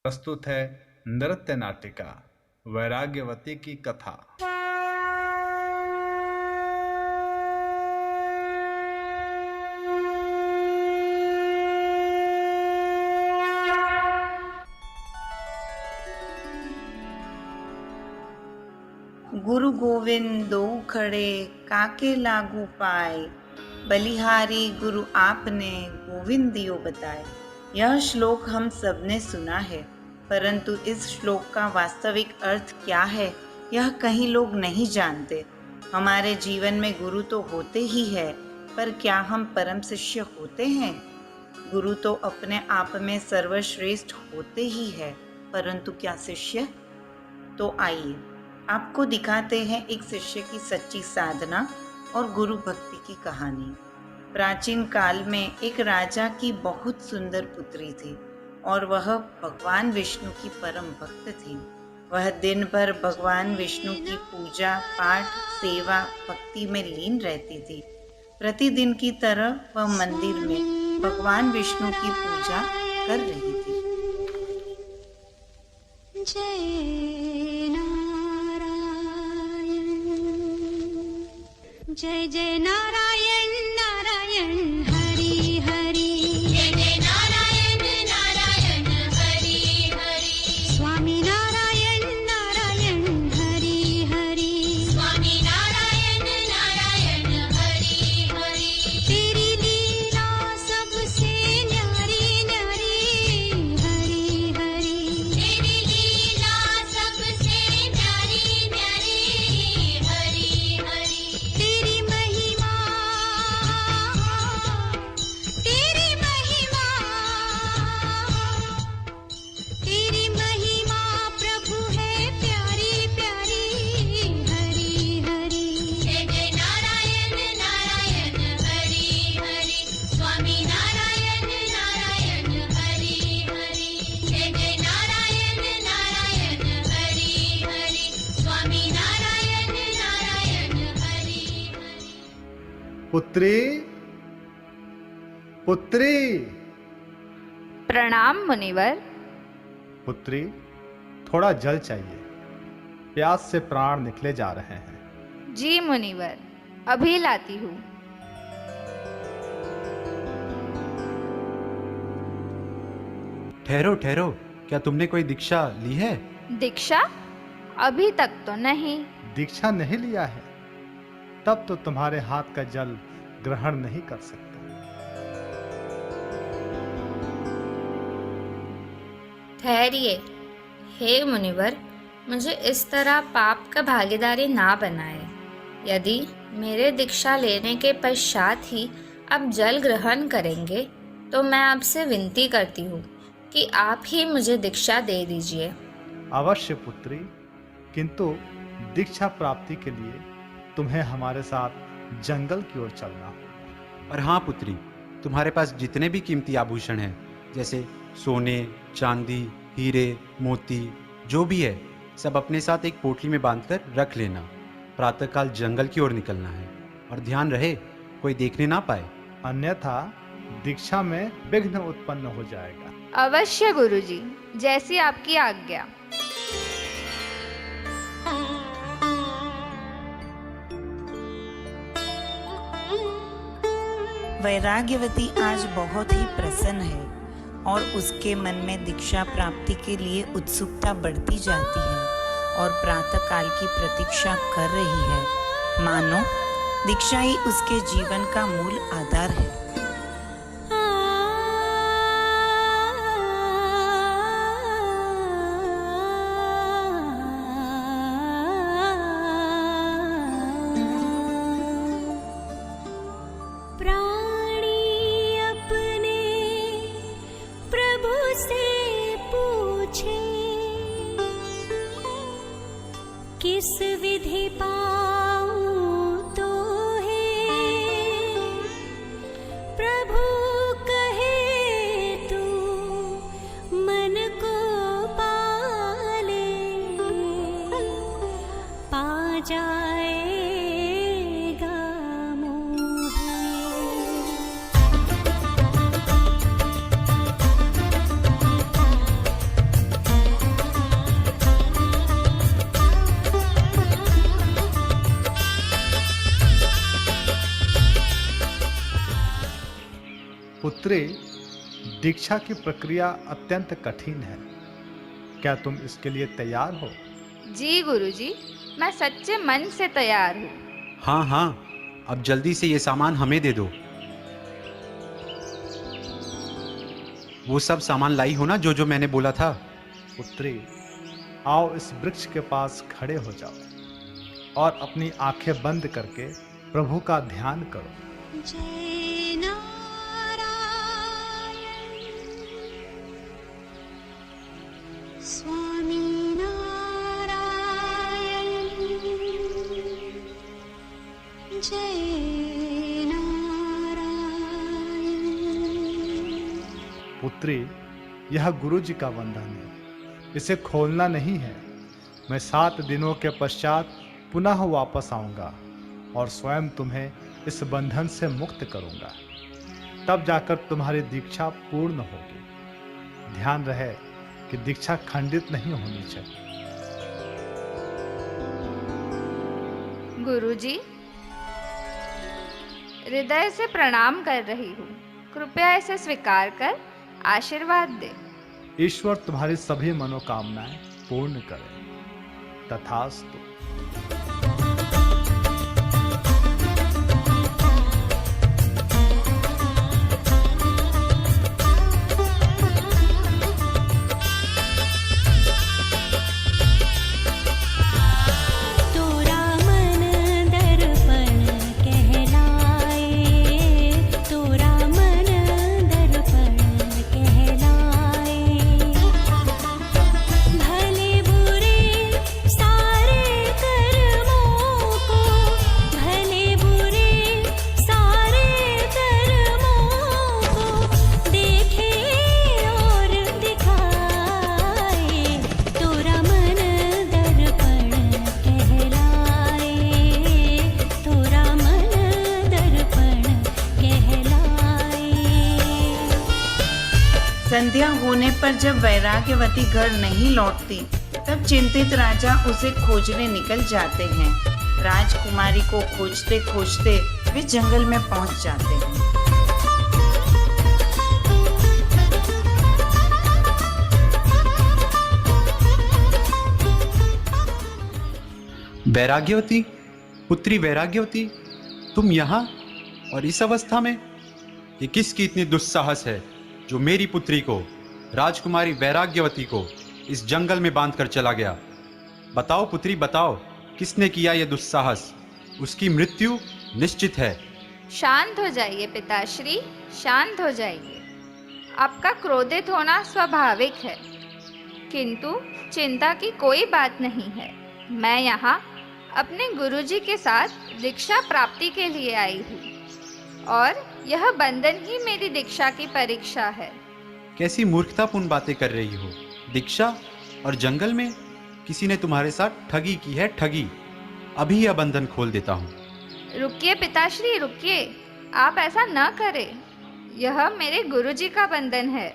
प्रस्तुत है नृत्य नाटिका वैराग्यवती की कथा। गुरु गोविंद दो खड़े काके लागू पाए, बलिहारी गुरु आपने गोविंद दियो बताए। यह श्लोक हम सबने सुना है, परंतु इस श्लोक का वास्तविक अर्थ क्या है यह कहीं लोग नहीं जानते। हमारे जीवन में गुरु तो होते ही है, पर क्या हम परम शिष्य होते हैं? गुरु तो अपने आप में सर्वश्रेष्ठ होते ही है, परंतु क्या शिष्य? तो आइए आपको दिखाते हैं एक शिष्य की सच्ची साधना और गुरु भक्ति की कहानी। प्राचीन काल में एक राजा की बहुत सुंदर पुत्री थी और वह भगवान विष्णु की परम भक्त थी। वह दिन भर भगवान विष्णु की पूजा पाठ सेवा भक्ति में लीन रहती थी। प्रतिदिन की तरह वह मंदिर में भगवान विष्णु की पूजा कर रही थी। जय जय नारायण नारायण हरि हरि, जय जय नारायण नारायण हरि हरि, स्वामी नारायण नारायण हरि हरि, स्वामी नारायण नारायण हरि हरि। तेरी लीला सबसे न्यारी न्यारी हरि हरि, तेरी लीला सबसे न्यारी न्यारी हरि हरि। तेरी महिमा प्रभु है प्यारी प्यारी हरि हरि। जय जय नारायण नारायण हरि हरि, स्वामी नारायण नारायण हरि हरि, जय जय नारायण नारायण हरि हरि, स्वामी नारायण नारायण हरि हरि। पुत्री पुत्री प्रणाम मुनिवर। पुत्री, थोड़ा जल चाहिए, प्यास से प्राण निकले जा रहे हैं। जी मुनिवर, अभी लाती हूँ। ठहरो ठहरो, क्या तुमने कोई दीक्षा ली है? दीक्षा? अभी तक तो नहीं। दीक्षा नहीं लिया है तब तो तुम्हारे हाथ का जल ग्रहण नहीं कर सकता। ठहरिए, हे मुनिवर, मुझे इस तरह पाप का भागीदारी ना बनाए। यदि मेरे दीक्षा लेने के पश्चात ही आप जल ग्रहण करेंगे तो मैं आपसे विनती करती हूँ कि आप ही मुझे दीक्षा दे दीजिए। अवश्य पुत्री, किंतु दीक्षा प्राप्ति के लिए तुम्हें हमारे साथ जंगल की ओर चलना होगा। और हाँ पुत्री, तुम्हारे पास जितने भी कीमती आभूषण हैं, जैसे सोने चांदी हीरे मोती जो भी है, सब अपने साथ एक पोटली में बांधकर रख लेना। प्रातःकाल जंगल की ओर निकलना है और ध्यान रहे कोई देखने ना पाए, अन्यथा दीक्षा में विघ्न उत्पन्न हो जाएगा। अवश्य गुरुजी, जैसी आपकी आज्ञा। वैराग्यवती आज बहुत ही प्रसन्न है और उसके मन में दीक्षा प्राप्ति के लिए उत्सुकता बढ़ती जाती है और प्रातःकाल की प्रतीक्षा कर रही है। मानो दीक्षा ही उसके जीवन का मूल आधार है। किस विधि पाऊं तो है प्रभु कहे तू मन को पाले, पा जाएगा मोहे। पुत्री, दीक्षा की प्रक्रिया अत्यंत कठिन है। क्या तुम इसके लिए तैयार हो? जी गुरुजी, मैं सच्चे मन से तैयार हूँ। हाँ हाँ, अब जल्दी से ये सामान हमें दे दो। वो सब सामान लाई हो ना जो मैंने बोला था? पुत्री, आओ इस वृक्ष के पास खड़े हो जाओ और अपनी आंखें बंद करके प्रभु का ध्यान करो। जय नारायण स्वामी नारायण जय नारायण। पुत्री, यह गुरु जी का वंदन है, इसे खोलना नहीं है। मैं 7 दिनों के पश्चात पुनः वापस आऊंगा और स्वयं तुम्हें इस बंधन से मुक्त करूंगा। तब जाकर तुम्हारी दीक्षा पूर्ण होगी। ध्यान रहे कि दीक्षा खंडित नहीं होनी चाहिए। गुरुजी, हृदय से प्रणाम कर रही हूँ। कृपया इसे स्वीकार कर आशीर्वाद दे। ईश्वर तुम्हारी सभी मनोकामनाएं पूर्ण करे। तथास्तु। तोरा मन दर्पण कहलाए, तोरा मन दर्पण कहलाए। भले बुरे सारे कर्मों को, भले बुरे सारे कर्मों को देखे और दिखाए। तोरा मन दर्पण कहलाए, तोरा मन दर्पण कहलाए। संध्या होने पर जब वैराग्यवती घर नहीं लौटती, तब चिंतित राजा उसे खोजने निकल जाते हैं। राजकुमारी को खोजते खोजते वे जंगल में पहुंच जाते हैं। वैराग्यवती, पुत्री वैराग्यवती, तुम यहाँ और इस अवस्था में? ये किसकी इतनी दुस्साहस है जो मेरी पुत्री को, राजकुमारी वैराग्यवती को, इस जंगल में बांध कर चला गया? बताओ पुत्री, बताओ, किसने किया यह दुस्साहस? उसकी मृत्यु निश्चित है। शांत हो जाइए पिताश्री, शांत हो जाइए। आपका क्रोधित होना स्वाभाविक है, किंतु चिंता की कोई बात नहीं है। मैं यहाँ अपने गुरुजी के साथ दीक्षा प्राप्ति के लिए आई हूँ और यह बंधन ही मेरी दीक्षा की परीक्षा है। कैसी मूर्खतापूर्ण बातें कर रही हो? दीक्षा और जंगल में? किसी ने तुम्हारे साथ ठगी की है, ठगी। अभी यह बंधन खोल देता हूँ। रुकिए पिताश्री, रुकिए। आप ऐसा न करें। यह मेरे गुरुजी का बंधन है,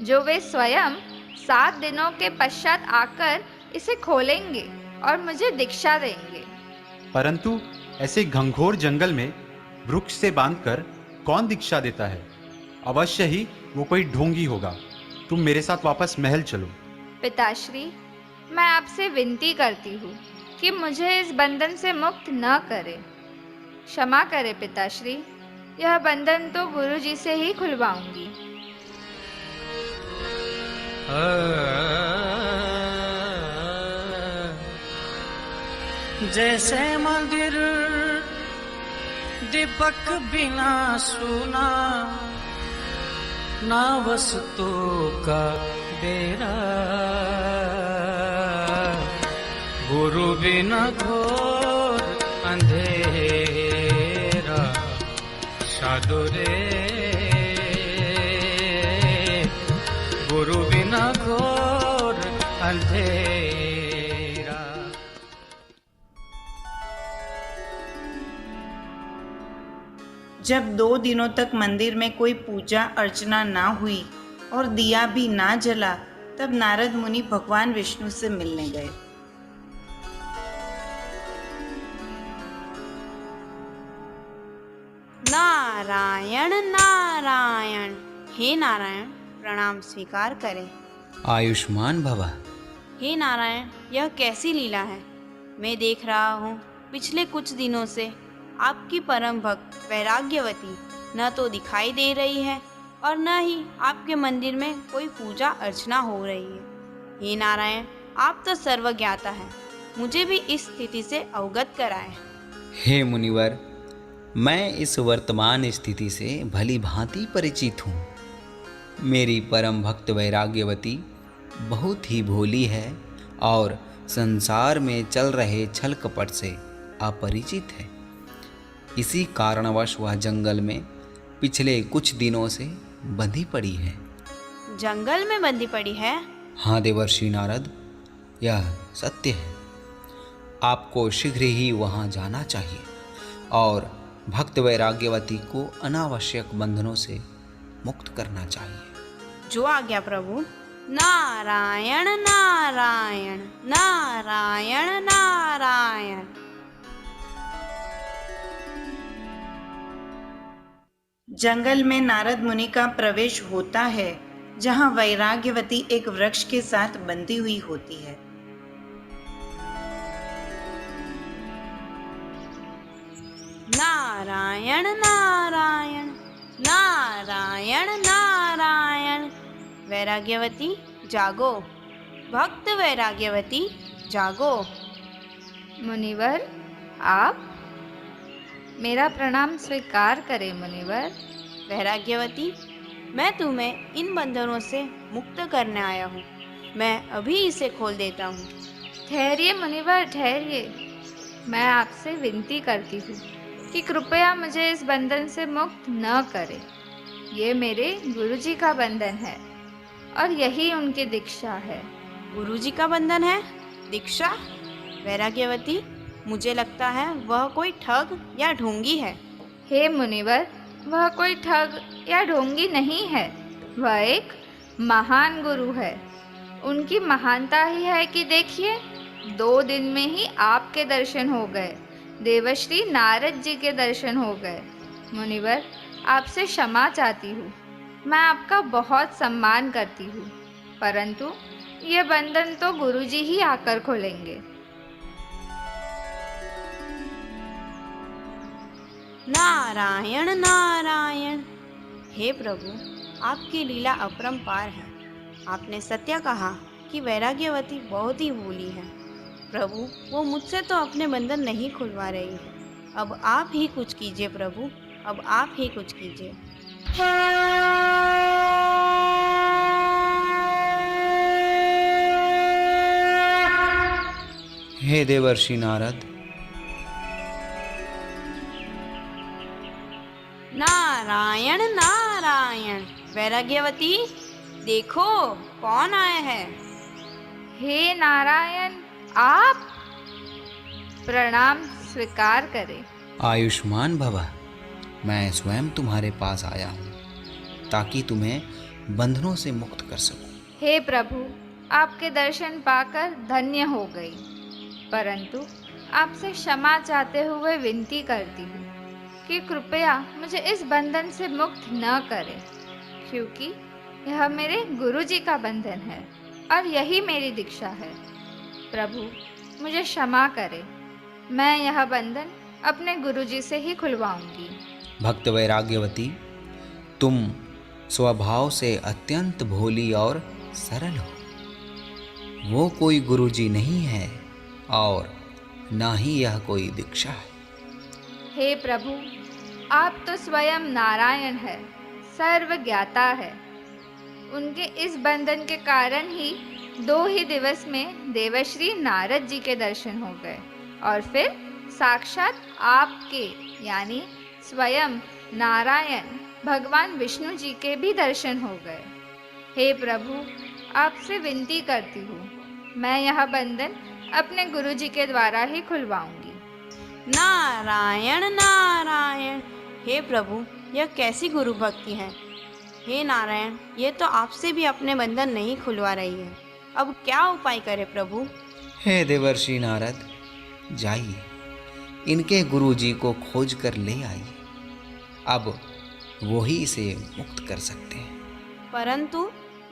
जो वे स्वयं 7 दिनों के पश्चात आकर इसे खोलेंगे और मुझे दीक्षा देंगे। परंतु ऐसे घंघोर जंगल में वृक्ष से बांधकर कौन दीक्षा देता है? अवश्य ही वो कोई ढोंगी होगा। तुम मेरे साथ वापस महल चलो। पिताश्री, मैं आपसे विनती करती हूँ कि मुझे इस बंधन से मुक्त न करें। क्षमा करें पिताश्री, यह बंधन तो गुरुजी से ही खुलवाऊंगी। जैसे मंदिर दीपक बिना सुना, ना वस्तु का डेरा। गुरु बिना घोर अंधेरा, साधु रे गुरु बिना घोर अंधेरा। जब 2 दिनों तक मंदिर में कोई पूजा अर्चना ना हुई और दिया भी ना जला, तब नारद मुनि भगवान विष्णु से मिलने गए। नारायण नारायण हे नारायण, प्रणाम स्वीकार करें। आयुष्मान भव। हे नारायण, यह कैसी लीला है। मैं देख रहा हूँ पिछले कुछ दिनों से आपकी परम भक्त वैराग्यवती न तो दिखाई दे रही है और न ही आपके मंदिर में कोई पूजा अर्चना हो रही है। हे नारायण, आप तो सर्वज्ञाता हैं, मुझे भी इस स्थिति से अवगत कराएं। हे मुनिवर, मैं इस वर्तमान स्थिति से भली भांति परिचित हूँ। मेरी परम भक्त वैराग्यवती बहुत ही भोली है और संसार में चल रहे छल कपट से अपरिचित है। इसी कारणवश वह जंगल में पिछले कुछ दिनों से बंधी पड़ी है। जंगल में बंदी पड़ी है? हाँ देवर्षि नारद, यह सत्य है। आपको शीघ्र ही वहाँ जाना चाहिए और भक्त वैराग्यवती को अनावश्यक बंधनों से मुक्त करना चाहिए। जो आज्ञा प्रभु। नारायण नारायण नारायण नारायण। जंगल में नारद मुनि का प्रवेश होता है, जहाँ वैराग्यवती एक वृक्ष के साथ बंधी हुई होती है। नारायण नारायण नारायण नारायण। वैराग्यवती जागो, भक्त वैराग्यवती जागो। मुनिवर, आप मेरा प्रणाम स्वीकार करें मुनिवर। वैराग्यवती, मैं तुम्हें इन बंधनों से मुक्त करने आया हूँ। मैं अभी इसे खोल देता हूँ। ठहरिए मुनिवर, ठहरिए। मैं आपसे विनती करती हूँ कि कृपया मुझे इस बंधन से मुक्त न करें। ये मेरे गुरुजी का बंधन है और यही उनकी दीक्षा है। गुरुजी का बंधन है? दीक्षा? वैराग्यवती, मुझे लगता है वह कोई ठग या ढोंगी है। हे मुनिवर, वह कोई ठग या ढोंगी नहीं है। वह एक महान गुरु है। उनकी महानता ही है कि देखिए, 2 दिन में ही आपके दर्शन हो गए, देवश्री नारद जी के दर्शन हो गए। मुनिवर, आपसे क्षमा चाहती हूँ। मैं आपका बहुत सम्मान करती हूँ, परंतु ये बंधन तो गुरुजी ही आकर खोलेंगे। नारायण नारायण। हे प्रभु, आपकी लीला अपरंपार है। आपने सत्य कहा कि वैराग्यवती बहुत ही भोली है। प्रभु, वो मुझसे तो अपने बंधन नहीं खुलवा रही है। अब आप ही कुछ कीजिए प्रभु, अब आप ही कुछ कीजिए। हे देवर्षि नारद, नारायण नारायण। वैराग्यवती, देखो कौन आए हैं। हे नारायण, आप प्रणाम स्वीकार करें। आयुष्मान भव। मैं स्वयं तुम्हारे पास आया हूँ ताकि तुम्हें बंधनों से मुक्त कर सकूं। हे प्रभु, आपके दर्शन पाकर धन्य हो गई, परंतु आपसे क्षमा चाहते हुए विनती करती हूँ कि कृपया मुझे इस बंधन से मुक्त न करें, क्योंकि यह मेरे गुरुजी का बंधन है और यही मेरी दीक्षा है। प्रभु, मुझे क्षमा करें। मैं यह बंधन अपने गुरुजी से ही खुलवाऊंगी। भक्त वैराग्यवती, तुम स्वभाव से अत्यंत भोली और सरल हो। वो कोई गुरुजी नहीं है और ना ही यह कोई दीक्षा है। हे प्रभु, आप तो स्वयं नारायण है, सर्वज्ञाता है। उनके इस बंधन के कारण ही 2 ही दिवस में देवश्री नारद जी के दर्शन हो गए और फिर साक्षात आपके यानी स्वयं नारायण भगवान विष्णु जी के भी दर्शन हो गए। हे प्रभु, आपसे विनती करती हूँ, मैं यह बंधन अपने गुरुजी के द्वारा ही खुलवाऊंगी। नारायण नारायण। हे प्रभु, यह कैसी गुरु भक्ति है। हे नारायण, ये तो आपसे भी अपने बंधन नहीं खुलवा रही है। अब क्या उपाय करे प्रभु। हे देवर्षि नारद, जाइए इनके गुरुजी को खोज कर ले आइए। अब वो ही इसे मुक्त कर सकते हैं। परंतु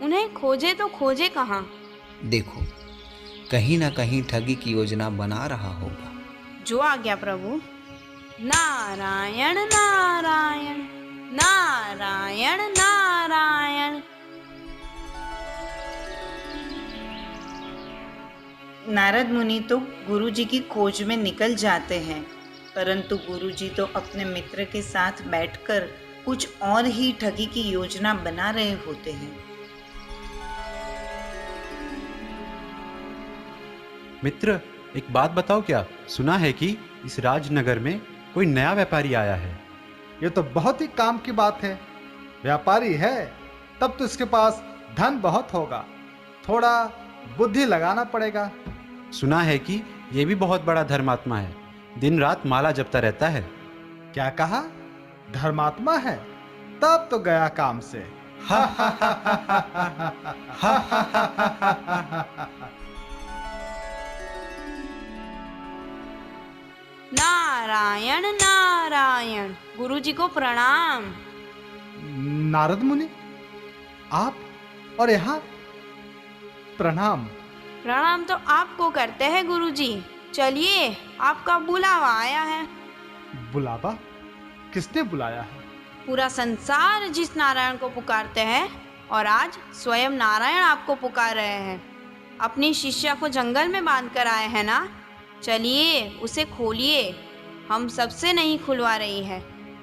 उन्हें खोजे तो खोजे कहाँ? देखो, कहीं ना कहीं ठगी की योजना बना रहा होगा। जो आज्ञा प्रभु। नारायण नारायण नारायण नारायण। नारद मुनि तो गुरुजी की खोज में निकल जाते हैं, परंतु गुरुजी तो अपने मित्र के साथ बैठकर कुछ और ही ठगी की योजना बना रहे होते हैं। मित्र, एक बात बताओ, क्या सुना है कि इस राजनगर में कोई नया व्यापारी आया है? ये तो बहुत ही काम की बात है। व्यापारी है तब तो इसके पास धन बहुत होगा, थोड़ा बुद्धि लगाना पड़ेगा। सुना है कि ये भी बहुत बड़ा धर्मात्मा है, दिन रात माला जपता रहता है। क्या कहा? धर्मात्मा है? तब तो गया काम से। नारायण नारायण। गुरुजी को प्रणाम। नारद मुनि, आप और यहाँ? प्रणाम। प्रणाम तो आपको करते हैं गुरुजी। चलिए, आपका बुलावा आया है। बुलावा? किसने बुलाया है? पूरा संसार जिस नारायण को पुकारते हैं, और आज स्वयं नारायण आपको पुकार रहे हैं। अपनी शिष्या को जंगल में बांध कर आए हैं ना? चलिए, उसे खोलिए। हम सबसे नहीं खुलवा रही है,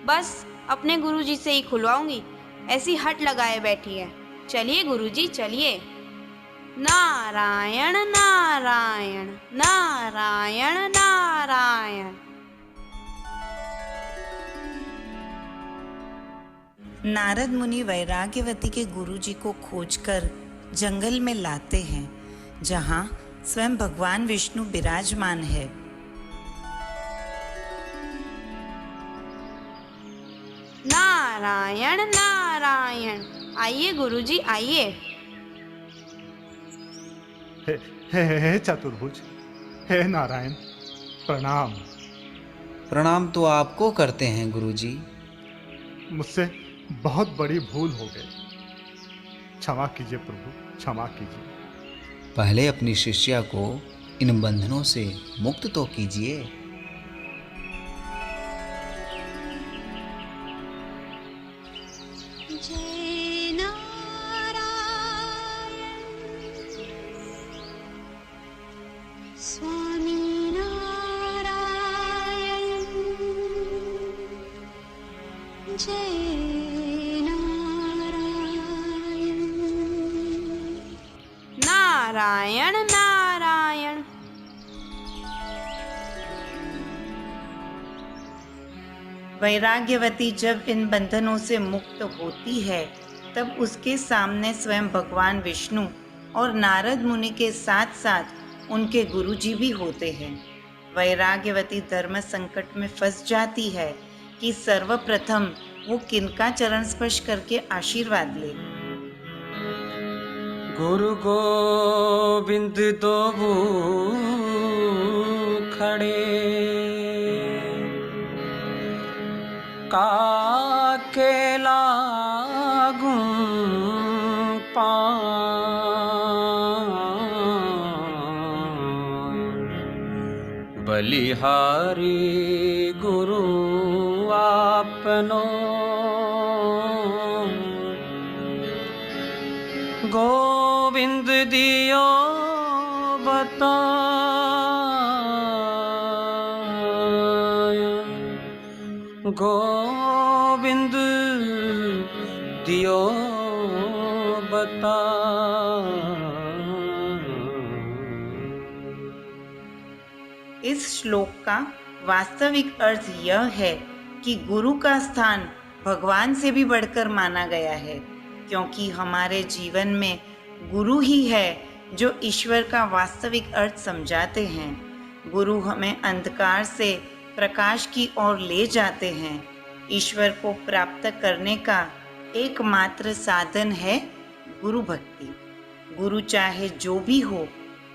बस अपने गुरुजी से ही खुलवाऊंगी। ऐसी हट लगाए बैठी है। चलिए गुरुजी, चलिए। नारायण नारायण नारायण नारायण। नारद मुनि वैराग्यवती के गुरुजी को खोजकर जंगल में लाते हैं, जहाँ स्वयं भगवान विष्णु विराजमान है। नारायण नारायण। आइए गुरुजी, आइए। हे चतुर्भुज, हे नारायण, प्रणाम। प्रणाम तो आपको करते हैं गुरुजी। मुझसे बहुत बड़ी भूल हो गई, क्षमा कीजिए प्रभु, क्षमा कीजिए। पहले अपनी शिष्या को इन बंधनों से मुक्त तो कीजिए। जय नारायण स्वामी नारायण। जय नारायण नारायण। वैराग्यवती जब इन बंधनों से मुक्त होती है, तब उसके सामने स्वयं भगवान विष्णु और नारद मुनि के साथ साथ उनके गुरुजी भी होते हैं। वैराग्यवती धर्म संकट में फंस जाती है कि सर्वप्रथम वो किनका चरण स्पर्श करके आशीर्वाद ले। गुरु गोविंद दो खड़े, काके लागू पाए, बलिहारी गुरु आपनो, गोविंद दियो बताया, गोविंद दियो बताया। इस श्लोक का वास्तविक अर्थ यह है कि गुरु का स्थान भगवान से भी बढ़कर माना गया है, क्योंकि हमारे जीवन में गुरु ही है जो ईश्वर का वास्तविक अर्थ समझाते हैं। गुरु हमें अंधकार से प्रकाश की ओर ले जाते हैं। ईश्वर को प्राप्त करने का एकमात्र साधन है गुरु भक्ति। गुरु चाहे जो भी हो,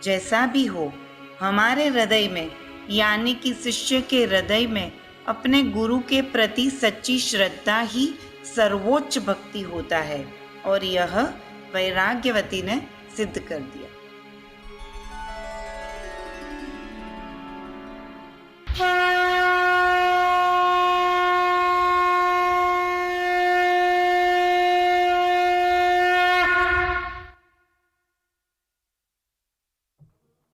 जैसा भी हो, हमारे हृदय में यानी कि शिष्य के हृदय में अपने गुरु के प्रति सच्ची श्रद्धा ही सर्वोच्च भक्ति होता है। और यह वैराग्यवती ने सिद्ध कर दिया।